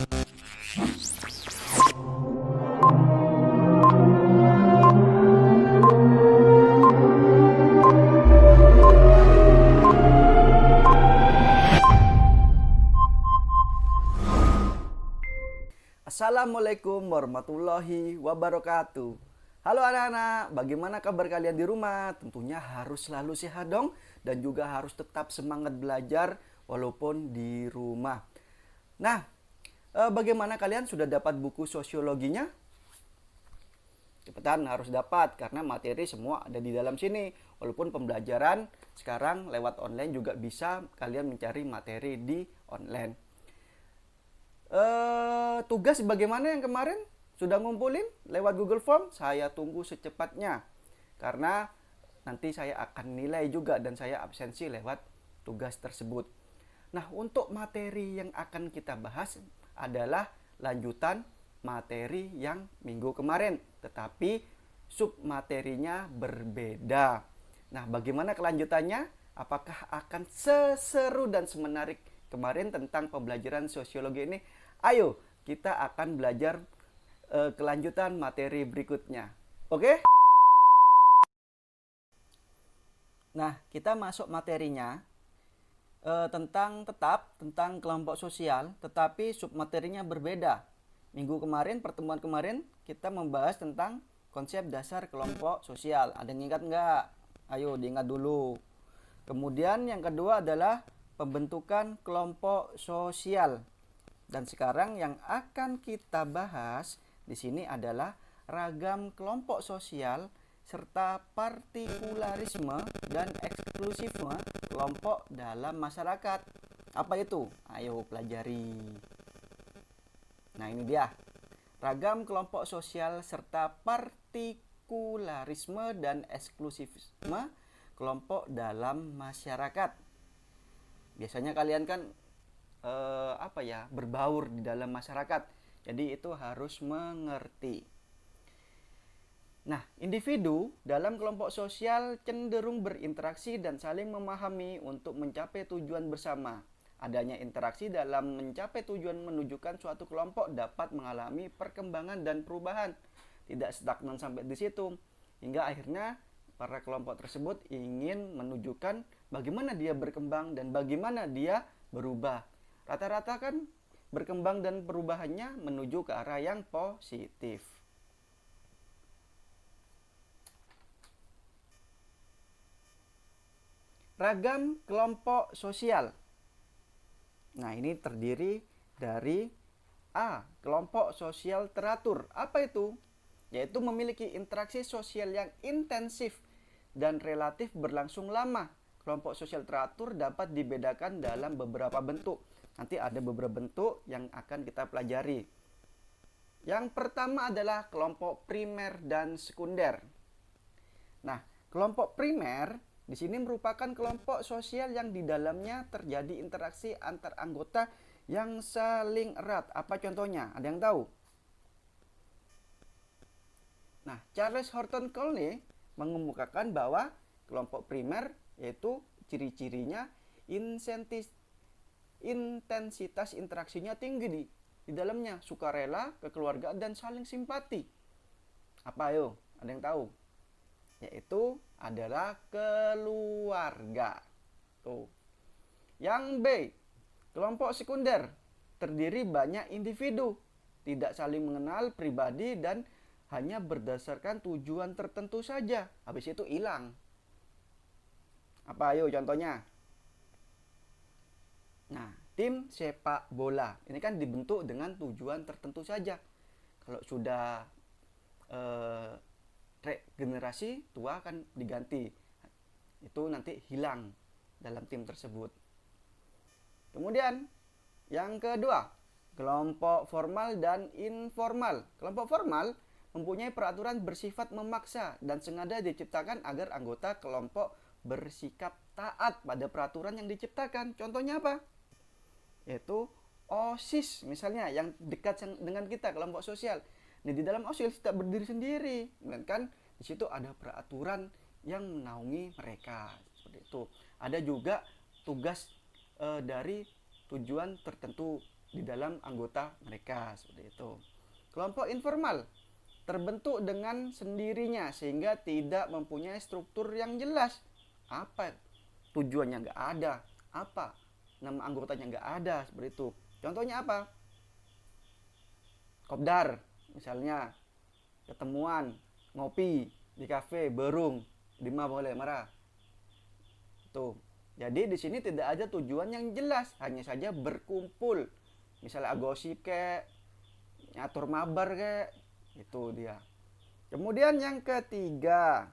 Assalamualaikum warahmatullahi wabarakatuh. Halo anak-anak, bagaimana kabar kalian di rumah? Tentunya harus selalu sehat dong, dan juga harus tetap semangat belajar walaupun di rumah. Nah, bagaimana kalian sudah dapat buku sosiologinya? Cepetan harus dapat karena materi semua ada di dalam sini. Walaupun pembelajaran sekarang lewat online juga bisa kalian mencari materi di online. Tugas bagaimana yang kemarin? Sudah ngumpulin lewat Google Form? Saya tunggu secepatnya. Karena nanti saya akan nilai juga dan saya absensi lewat tugas tersebut. Nah, untuk materi yang akan kita bahas adalah lanjutan materi yang minggu kemarin, tetapi sub materinya berbeda. Nah, bagaimana kelanjutannya? Apakah akan seseru dan semenarik kemarin tentang pembelajaran sosiologi ini? Ayo, kita akan belajar kelanjutan materi berikutnya. Oke? Nah, kita masuk materinya tentang kelompok sosial, tetapi submaterinya berbeda. Minggu kemarin, pertemuan kemarin, kita membahas tentang konsep dasar kelompok sosial. Ada yang ingat nggak? Ayo diingat dulu. Kemudian yang kedua adalah pembentukan kelompok sosial. Dan sekarang yang akan kita bahas di sini adalah ragam kelompok sosial serta partikularisme dan eksklusifme kelompok dalam masyarakat. Apa itu? Ayo pelajari. Nah, ini dia. Ragam kelompok sosial serta partikularisme dan eksklusifisme kelompok dalam masyarakat. Biasanya kalian kan berbaur di dalam masyarakat. Jadi itu harus mengerti. Nah, individu dalam kelompok sosial cenderung berinteraksi dan saling memahami untuk mencapai tujuan bersama. Adanya interaksi dalam mencapai tujuan menunjukkan suatu kelompok dapat mengalami perkembangan dan perubahan. Tidak stagnan sampai di situ. Hingga akhirnya para kelompok tersebut ingin menunjukkan bagaimana dia berkembang dan bagaimana dia berubah. Rata-rata kan berkembang dan perubahannya menuju ke arah yang positif. Ragam kelompok sosial. Nah, ini terdiri dari A. Kelompok sosial teratur. Apa itu? Yaitu memiliki interaksi sosial yang intensif dan relatif berlangsung lama. Kelompok sosial teratur dapat dibedakan dalam beberapa bentuk. Nanti ada beberapa bentuk yang akan kita pelajari. Yang pertama adalah kelompok primer dan sekunder. Nah, kelompok primer di sini merupakan kelompok sosial yang di dalamnya terjadi interaksi antar anggota yang saling erat. Apa contohnya? Ada yang tahu? Nah, Charles Horton Colney mengemukakan bahwa kelompok primer yaitu ciri-cirinya intensitas interaksinya tinggi di dalamnya, sukarela, kekeluargaan, dan saling simpati. Apa ayo? Ada yang tahu? Yaitu adalah keluarga. Tuh. Yang B, kelompok sekunder terdiri banyak individu, tidak saling mengenal pribadi dan hanya berdasarkan tujuan tertentu saja. Habis itu hilang. Apa ayo contohnya? Nah, tim sepak bola ini kan dibentuk dengan tujuan tertentu saja. Kalau sudah regenerasi, tua akan diganti. Itu nanti hilang dalam tim tersebut. Kemudian yang kedua, kelompok formal dan informal. Kelompok formal mempunyai peraturan bersifat memaksa dan sengaja diciptakan agar anggota kelompok bersikap taat pada peraturan yang diciptakan. Contohnya apa? Yaitu OSIS misalnya yang dekat dengan kita, kelompok sosial. Nah, di dalam OSIS tidak berdiri sendiri, melainkan di situ ada peraturan yang menaungi mereka. Seperti itu. Ada juga tugas dari tujuan tertentu di dalam anggota mereka, seperti itu. Kelompok informal terbentuk dengan sendirinya sehingga tidak mempunyai struktur yang jelas. Apa tujuannya nggak ada, apa nama anggotanya nggak ada, seperti itu. Contohnya apa? Kopdar misalnya, ketemuan ngopi di kafe berung Dima boleh marah tuh. Jadi di sini tidak ada tujuan yang jelas, hanya saja berkumpul, misalnya gosip kek, ngatur mabar kek, itu dia. Kemudian yang ketiga,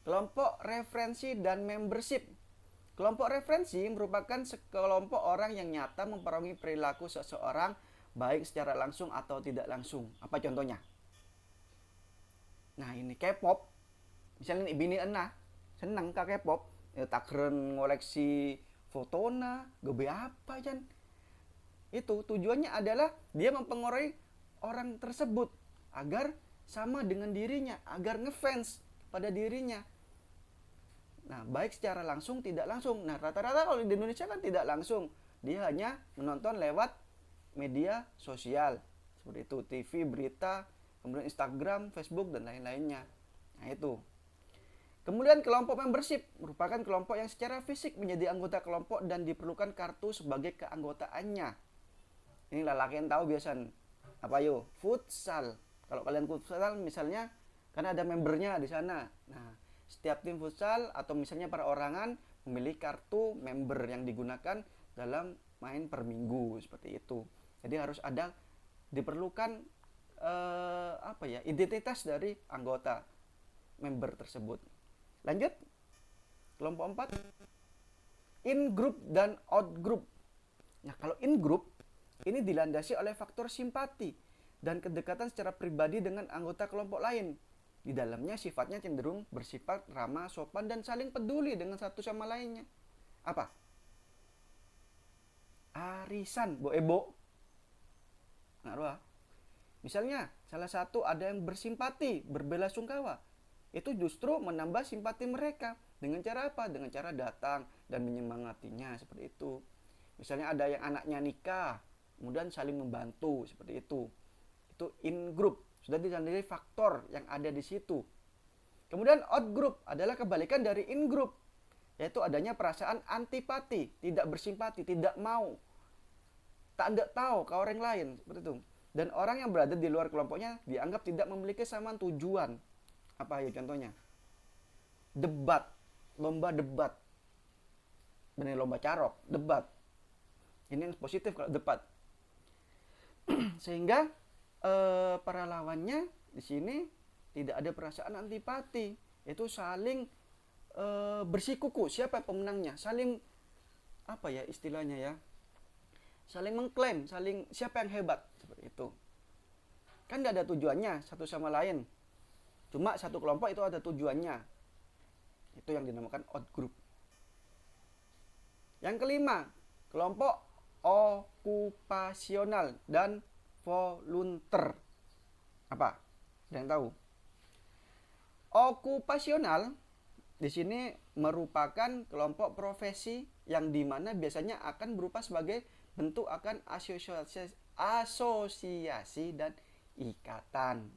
kelompok referensi dan membership. Kelompok referensi merupakan sekelompok orang yang nyata mempengaruhi perilaku seseorang baik secara langsung atau tidak langsung. Apa contohnya? Nah ini K-pop, misalnya nih bini enah seneng ke K-pop, tak keren ngoleksi fotona, gebe apa kan? Itu tujuannya adalah dia mempengaruhi orang tersebut agar sama dengan dirinya, agar ngefans pada dirinya. Nah, baik secara langsung tidak langsung. Nah, rata-rata kalau di Indonesia kan tidak langsung. Dia hanya menonton lewat media sosial. Seperti itu, TV, berita, kemudian Instagram, Facebook, dan lain-lainnya. Nah, itu. Kemudian kelompok membership merupakan kelompok yang secara fisik menjadi anggota kelompok dan diperlukan kartu sebagai keanggotaannya. Ini lelaki yang tahu biasanya. Apa yuk? Futsal. Kalau kalian futsal misalnya, karena ada membernya di sana. Nah, setiap tim futsal atau misalnya perorangan memiliki kartu member yang digunakan dalam main per minggu, seperti itu. Jadi harus ada diperlukan identitas dari anggota member tersebut. Lanjut, kelompok 4, in group dan out group. Nah, kalau in group ini dilandasi oleh faktor simpati dan kedekatan secara pribadi dengan anggota kelompok lain. Di dalamnya sifatnya cenderung bersifat ramah, sopan, dan saling peduli dengan satu sama lainnya. Apa? Arisan, bo. Nah, misalnya salah satu ada yang bersimpati, berbelasungkawa. Itu justru menambah simpati mereka. Dengan cara apa? Dengan cara datang dan menyemangatinya, seperti itu. Misalnya ada yang anaknya nikah, kemudian saling membantu, seperti itu. Itu in group. Sudah ditandai faktor yang ada di situ. Kemudian out group adalah kebalikan dari in group, yaitu adanya perasaan antipati, tidak bersimpati, tidak mau, tak ada tahu ke orang lain, seperti itu. Dan orang yang berada di luar kelompoknya dianggap tidak memiliki kesamaan tujuan. Apa ya contohnya? Debat, lomba debat, bener lomba carok, debat. Ini yang positif kalau debat. Sehingga para lawannya di sini tidak ada perasaan antipati, itu saling bersikuku siapa pemenangnya, saling apa ya istilahnya ya, saling mengklaim, saling siapa yang hebat, seperti itu. Kan tidak ada tujuannya satu sama lain, cuma satu kelompok itu ada tujuannya. Itu yang dinamakan out group. Yang kelima, kelompok okupasional dan volunteer. Apa? Ada yang tahu? Okupasional di sini merupakan kelompok profesi yang dimana biasanya akan berupa sebagai bentuk akan asosiasi dan ikatan.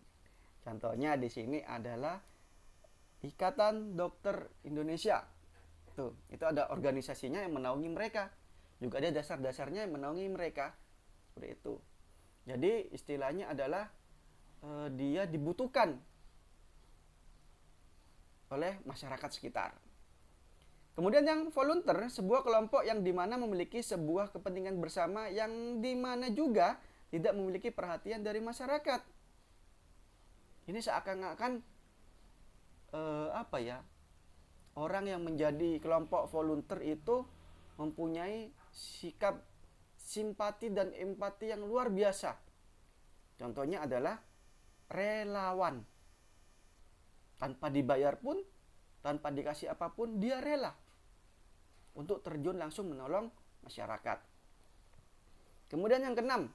Contohnya di sini adalah Ikatan Dokter Indonesia. Itu ada organisasinya yang menaungi mereka. Juga ada dasar-dasarnya yang menaungi mereka. Seperti itu. Jadi istilahnya adalah dia dibutuhkan oleh masyarakat sekitar. Kemudian yang volunteer, sebuah kelompok yang dimana memiliki sebuah kepentingan bersama yang dimana juga tidak memiliki perhatian dari masyarakat. Ini seakan-akan orang yang menjadi kelompok volunteer itu mempunyai sikap simpati dan empati yang luar biasa. Contohnya adalah relawan. Tanpa dibayar pun, tanpa dikasih apapun, dia rela untuk terjun langsung menolong masyarakat. Kemudian yang keenam,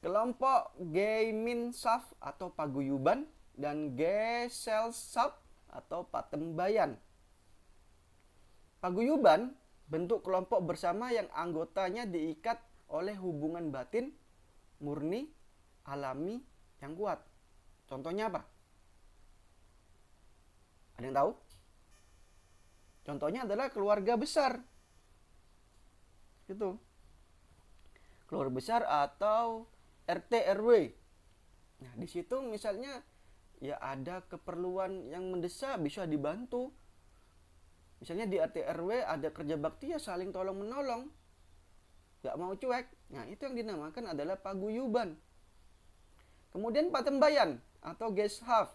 kelompok Gemeinschaft atau paguyuban dan Gesellschaft atau patembayan. Paguyuban bentuk kelompok bersama yang anggotanya diikat oleh hubungan batin, murni, alami, yang kuat. Contohnya apa? Ada yang tahu? Contohnya adalah keluarga besar. Gitu. Keluarga besar atau RT RW. Nah, di situ misalnya ya ada keperluan yang mendesak, bisa dibantu. Misalnya di RT RW ada kerja bakti, ya saling tolong menolong, gak mau cuek. Nah, itu yang dinamakan adalah paguyuban. Kemudian patembayan atau geshaft,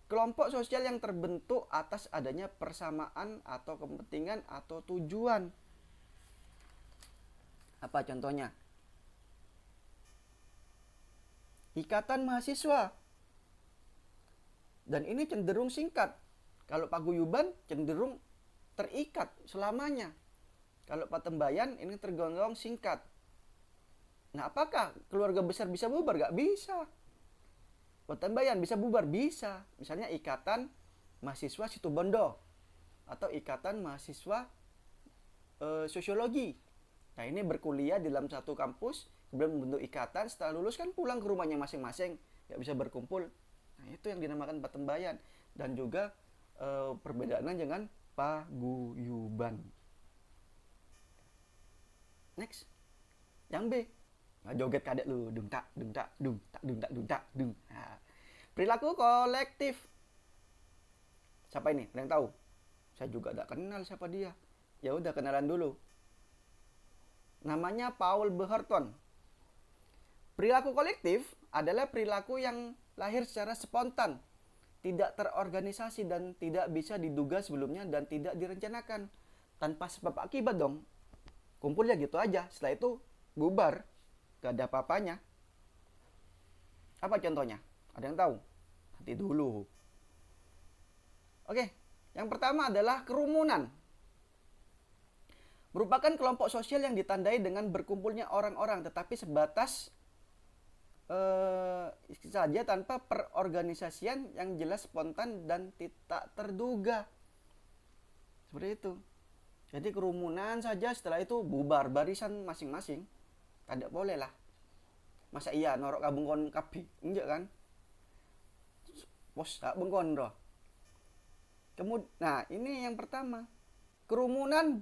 kelompok sosial yang terbentuk atas adanya persamaan atau kepentingan atau tujuan. Apa contohnya? Ikatan mahasiswa. Dan ini cenderung singkat. Kalau paguyuban cenderung terikat selamanya. Kalau patembayan ini tergolong singkat. Nah, apakah keluarga besar bisa bubar? Gak bisa. Patembayan bisa bubar? Bisa. Misalnya ikatan mahasiswa Situbondo atau ikatan mahasiswa sosiologi. Nah, ini berkuliah di dalam satu kampus, kemudian membentuk ikatan, setelah lulus kan pulang ke rumahnya masing-masing, gak bisa berkumpul. Nah, itu yang dinamakan patembayan. Dan juga perbedaannya dengan paguyuban. Next. Yang B. Nah, joget kadek lu, dung tak, dung tak, dung tak, dung tak, dung tak, dung. Nah, perilaku kolektif. Siapa ini? Ada yang tahu? Saya juga tidak kenal siapa dia. Ya udah, kenalan dulu. Namanya Paul Beherton. Perilaku kolektif adalah perilaku yang lahir secara spontan, tidak terorganisasi dan tidak bisa diduga sebelumnya dan tidak direncanakan. Tanpa sebab akibat dong. Kumpulnya gitu aja, setelah itu bubar, gak ada apa-apanya. Apa contohnya? Ada yang tahu? Nanti dulu. Oke, yang pertama adalah kerumunan. Merupakan kelompok sosial yang ditandai dengan berkumpulnya orang-orang, tetapi sebatas saja tanpa perorganisasian yang jelas, spontan dan tidak terduga. Seperti itu. Jadi kerumunan saja, setelah itu bubar barisan masing-masing. Tidak boleh lah. Masa iya norok kabungkon kabi? Enggak kan? Bos tak bengkon doh. Nah, ini yang pertama. Kerumunan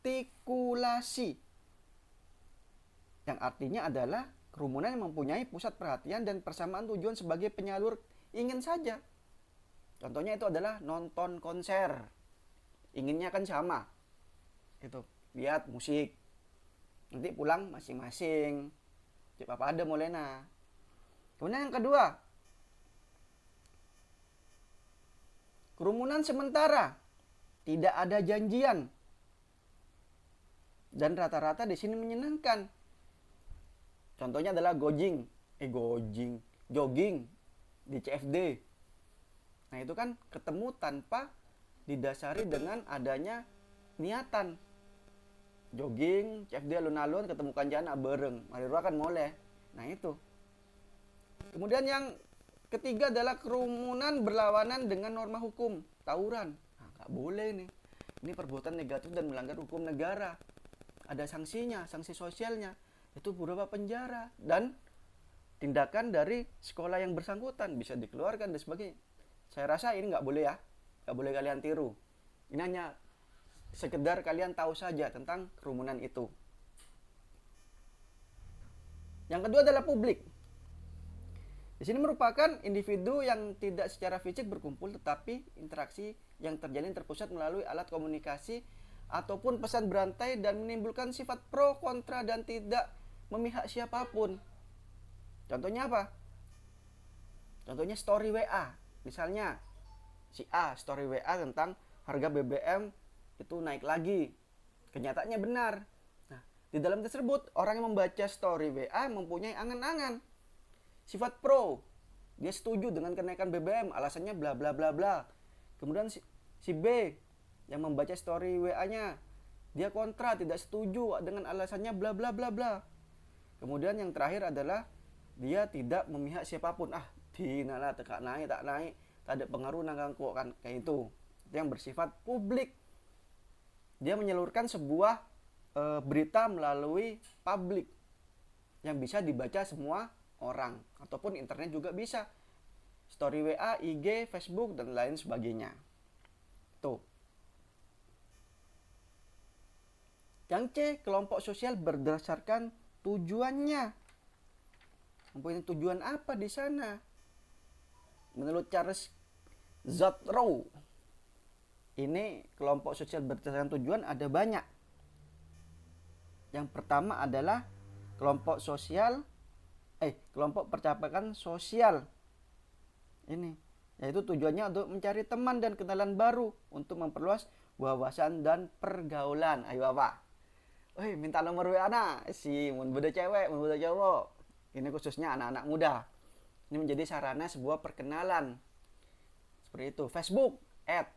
berartikulasi. Yang artinya adalah kerumunan yang mempunyai pusat perhatian dan persamaan tujuan sebagai penyalur ingin saja. Contohnya itu adalah nonton konser. Inginnya kan sama. Itu, lihat musik. Nanti pulang masing-masing. Cek apa ada molena. Kemudian yang kedua, kerumunan sementara. Tidak ada janjian. Dan rata-rata di sini menyenangkan. Contohnya adalah jogging di CFD. Nah, itu kan ketemu tanpa didasari dengan adanya niatan. Jogging, CFD alun-alun, ketemu kanjana bareng. Mari kan moleh. Nah, itu. Kemudian yang ketiga adalah kerumunan berlawanan dengan norma hukum, tawuran. Nah, nggak boleh nih. Ini perbuatan negatif dan melanggar hukum negara. Ada sanksinya, sanksi sosialnya. Itu berupa penjara dan tindakan dari sekolah yang bersangkutan, bisa dikeluarkan dan sebagainya. Saya rasa ini nggak boleh ya, nggak boleh kalian tiru. Ini hanya sekedar kalian tahu saja tentang kerumunan itu. Yang kedua adalah publik. Di sini merupakan individu yang tidak secara fisik berkumpul, tetapi interaksi yang terjalin terpusat melalui alat komunikasi ataupun pesan berantai dan menimbulkan sifat pro kontra dan tidak memihak siapapun. Contohnya apa? Contohnya story WA. Misalnya si A story WA tentang harga BBM itu naik lagi. Kenyataannya benar. Nah, di dalam tersebut orang yang membaca story WA mempunyai angan-angan. Sifat pro. Dia setuju dengan kenaikan BBM, alasannya bla bla bla bla. Kemudian si B yang membaca story WA-nya, dia kontra, tidak setuju dengan alasannya bla bla bla bla. Kemudian yang terakhir adalah dia tidak memihak siapapun. Dinala tekak naik tak naik, tak ada pengaruh nanggang kok kan, kayak itu. yang bersifat publik. Dia menyalurkan sebuah berita melalui publik yang bisa dibaca semua orang, ataupun internet juga bisa. Story WA, IG, Facebook, dan lain sebagainya. Tuh. Yang C, kelompok sosial berdasarkan tujuannya. Mempunyai tujuan apa di sana? Menurut Charles Zottrow, ini kelompok sosial berdasarkan tujuan ada banyak. Yang pertama adalah kelompok percakapan sosial. Ini yaitu tujuannya untuk mencari teman dan kenalan baru untuk memperluas wawasan dan pergaulan. Ayo apa? Minta nomor WA na si mun beda cewek, mun beda cowok. Ini khususnya anak-anak muda. Ini menjadi sarana sebuah perkenalan. Seperti itu. Facebook, add.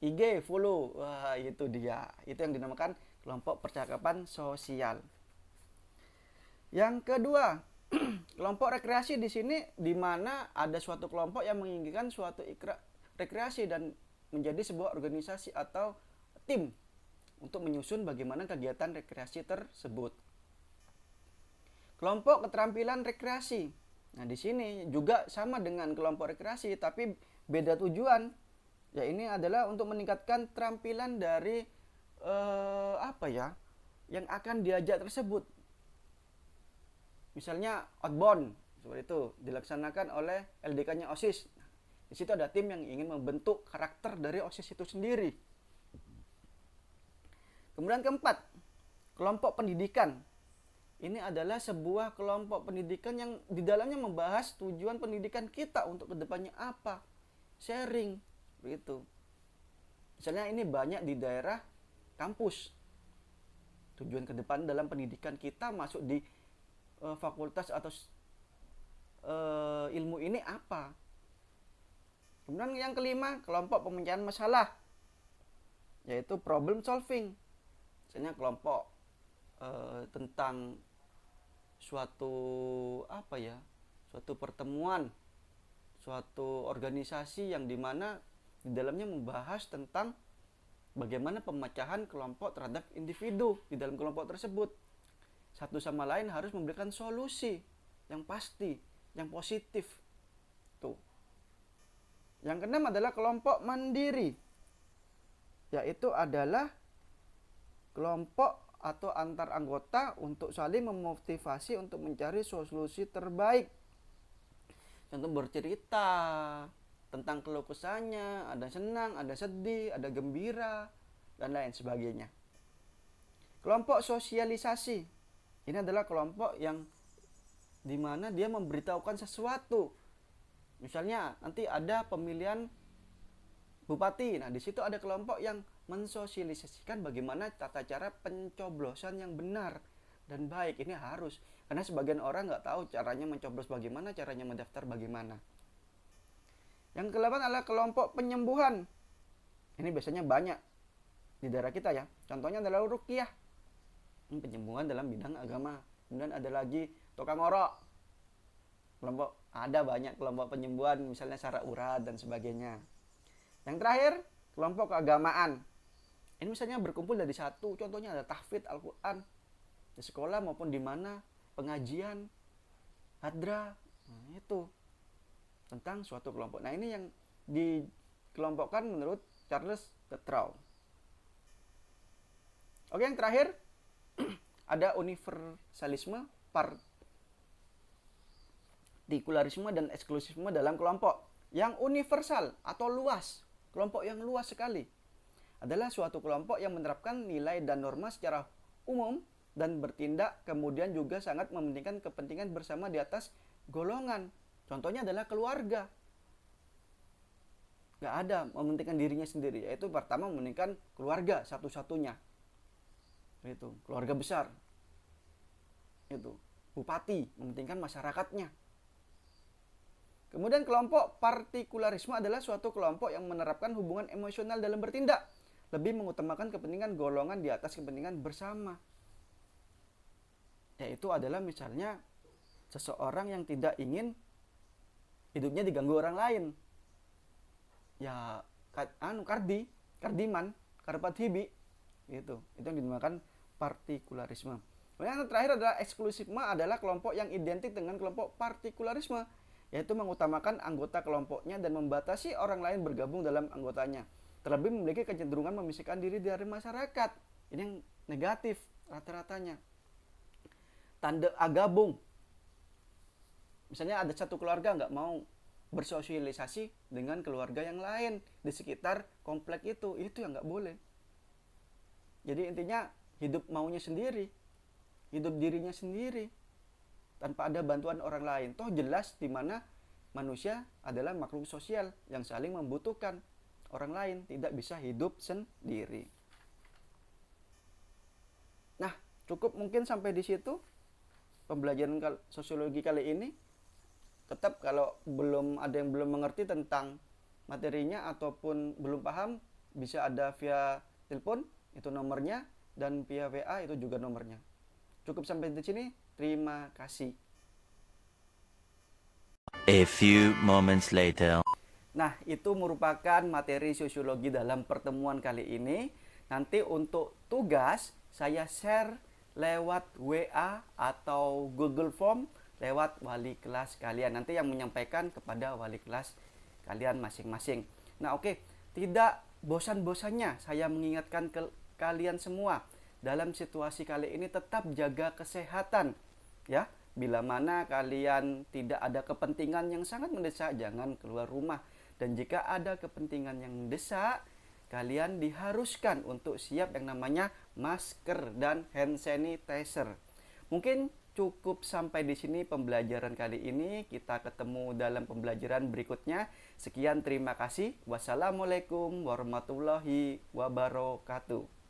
IG, follow. Wah, itu dia. Itu yang dinamakan kelompok percakapan sosial. Yang kedua, kelompok rekreasi di sini di mana ada suatu kelompok yang menginginkan suatu rekreasi dan menjadi sebuah organisasi atau tim untuk menyusun bagaimana kegiatan rekreasi tersebut. Kelompok keterampilan rekreasi. Nah, di sini juga sama dengan kelompok rekreasi tapi beda tujuan. Ya, ini adalah untuk meningkatkan keterampilan dari yang akan diajak tersebut. Misalnya outbound seperti itu dilaksanakan oleh LDK-nya OSIS. Di situ ada tim yang ingin membentuk karakter dari OSIS itu sendiri. Kemudian keempat, kelompok pendidikan. Ini adalah sebuah kelompok pendidikan yang di dalamnya membahas tujuan pendidikan kita untuk kedepannya apa. Sharing, begitu. Misalnya ini banyak di daerah kampus. Tujuan ke depan dalam pendidikan kita masuk di fakultas atau ilmu ini apa. Kemudian yang kelima, kelompok pemecahan masalah, yaitu problem solving. Misalnya kelompok tentang suatu pertemuan, suatu organisasi yang dimana di dalamnya membahas tentang bagaimana pemecahan kelompok terhadap individu di dalam kelompok tersebut. Satu sama lain harus memberikan solusi yang pasti, yang positif. Tuh. Yang keenam adalah kelompok mandiri, yaitu adalah kelompok atau antar anggota untuk saling memotivasi untuk mencari solusi terbaik. Contoh bercerita tentang keluh kesahnya, ada senang, ada sedih, ada gembira, dan lain sebagainya. Kelompok sosialisasi. Ini adalah kelompok yang dimana dia memberitahukan sesuatu. Misalnya nanti ada pemilihan bupati. Nah, di situ ada kelompok yang mensosialisasikan bagaimana tata cara pencoblosan yang benar dan baik. Ini harus, karena sebagian orang nggak tahu caranya mencoblos bagaimana, caranya mendaftar bagaimana. Yang ke-8 adalah kelompok penyembuhan. Ini biasanya banyak di daerah kita ya. Contohnya adalah ruqyah. Penyembuhan dalam bidang agama. Kemudian ada lagi tukang orok. Ada banyak kelompok penyembuhan, misalnya syarak urat dan sebagainya. Yang terakhir, kelompok keagamaan. Ini misalnya berkumpul dari satu, contohnya ada tahfidz Al-Quran di sekolah maupun di mana pengajian, hadra. Nah, itu tentang suatu kelompok. Nah, ini yang dikelompokkan menurut Charles Zottrow. Oke, yang terakhir ada universalisme, partikularisme, dan eksklusifisme dalam kelompok. Yang universal atau luas, kelompok yang luas sekali, adalah suatu kelompok yang menerapkan nilai dan norma secara umum dan bertindak kemudian juga sangat mementingkan kepentingan bersama di atas golongan. Contohnya adalah keluarga. Gak ada mementingkan dirinya sendiri, yaitu pertama mementingkan keluarga satu-satunya. Itu keluarga besar. Itu bupati mementingkan masyarakatnya. Kemudian kelompok partikularisme adalah suatu kelompok yang menerapkan hubungan emosional dalam bertindak, lebih mengutamakan kepentingan golongan di atas kepentingan bersama. Yaitu adalah misalnya seseorang yang tidak ingin hidupnya diganggu orang lain. Ya, kardiman, karpat hibi, gitu. Itu yang dinamakan partikularisme. Kemudian yang terakhir adalah eksklusisme, adalah kelompok yang identik dengan kelompok partikularisme, yaitu mengutamakan anggota kelompoknya dan membatasi orang lain bergabung dalam anggotanya. Terlebih memiliki kecenderungan memisahkan diri dari masyarakat. Ini yang negatif rata-ratanya. Tanda agabung. Misalnya ada satu keluarga nggak mau bersosialisasi dengan keluarga yang lain di sekitar komplek itu yang nggak boleh. Jadi intinya hidup maunya sendiri, hidup dirinya sendiri, tanpa ada bantuan orang lain. Toh jelas di mana manusia adalah makhluk sosial yang saling membutuhkan orang lain, tidak bisa hidup sendiri. Nah, cukup mungkin sampai di situ pembelajaran sosiologi kali ini. Tetap kalau belum ada yang belum mengerti tentang materinya ataupun belum paham, bisa ada via telepon, itu nomornya, dan via WA itu juga nomornya. Cukup sampai di sini. Terima kasih. A few moments later. Nah, itu merupakan materi sosiologi dalam pertemuan kali ini. Nanti untuk tugas saya share lewat WA atau Google Form lewat wali kelas kalian. Nanti yang menyampaikan kepada wali kelas kalian masing-masing. Nah, oke. Tidak bosan-bosannya saya mengingatkan ke kalian semua, dalam situasi kali ini tetap jaga kesehatan, ya. Bila mana kalian tidak ada kepentingan yang sangat mendesak, jangan keluar rumah. Dan jika ada kepentingan yang mendesak, kalian diharuskan untuk siap yang namanya masker dan hand sanitizer. Mungkin cukup sampai di sini pembelajaran kali ini. Kita ketemu dalam pembelajaran berikutnya. Sekian, terima kasih. Wassalamualaikum warahmatullahi wabarakatuh.